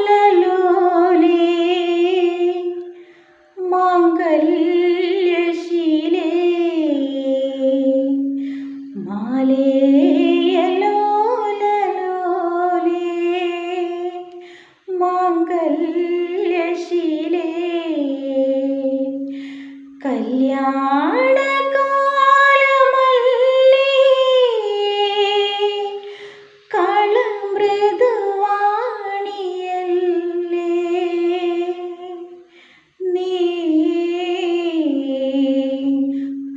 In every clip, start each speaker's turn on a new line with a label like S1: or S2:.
S1: മാലേയലോലലോലേ മാംഗല്യശീലേ മാലേയലോലലോലേ മാംഗല്യശീലേ കല്യാണകാലമല്ലേ കളമൃദുവാണിയല്ലേ നീ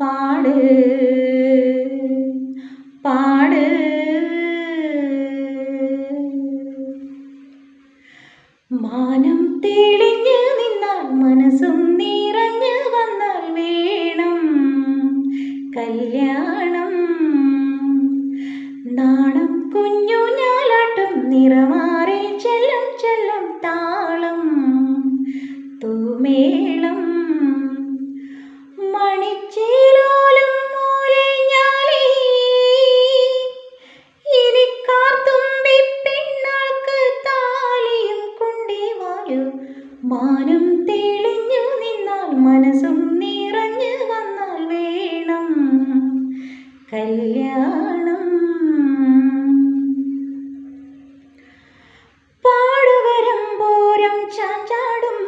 S1: പാട് പാട് മാനം തെളിഞ്ഞ് നിന്നാൽ മനസ്സും നിറഞ്ഞ് വന്നാൽ വേണം കല്യാണം. നാണം കുഞ്ഞു ഞാലാട്ടും നിറമാറിൽ ചെല്ലം ചെല്ലം താളം തൂമേളം മണിച്ചേലോലും മൂലിഞ്ഞാലേ ഇനി കാർത്തുമ്പി പെണ്ണാൾക്ക് താലിയും കൊണ്ടിവായു. മാനം തെളിഞ്ഞു നിന്നാൽ മനസ്സും നിറഞ്ഞു വന്നാൽ വേണം കല്യാണം. പാടുവരമ്പോരം ചാഞ്ചാടും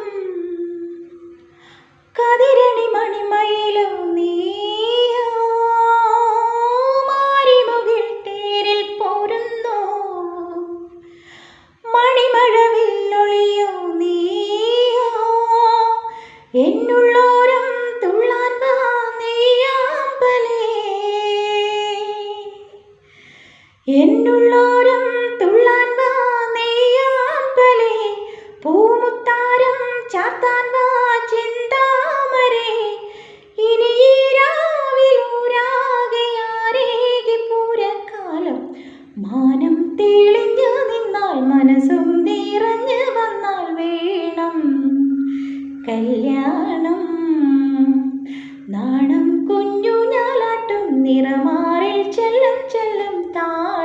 S1: കതിരണി മണിമയിലോ നീയോ മാരിമുകിൽ തേരിൽ പോരുന്നോ മണിമഴവില്ലൊളിയോ നീയോ എന്നുള്ളോരം തുള്ളാൻ വാ നെയ്യാമ്പലേ എന്നുള്ളോരം തുള്ളാൻ വാ നെയ്യാമ്പലേ പൂമുത്താരം ചാർത്താൻ വാ ചിന്താമരേ ഇനി ഈ രാവിലൂരാകെയാരേകി പൂരക്കാലം. മാനം തെളിഞ്ഞു നിന്നാൽ മനസ്സും നിറഞ്ഞു വന്നാൽ വേണം കല്യാണം. നാണം കുഞ്ഞു ഞാലാട്ടും നിറമാറിൽ ചെല്ലം ചെല്ലം താളം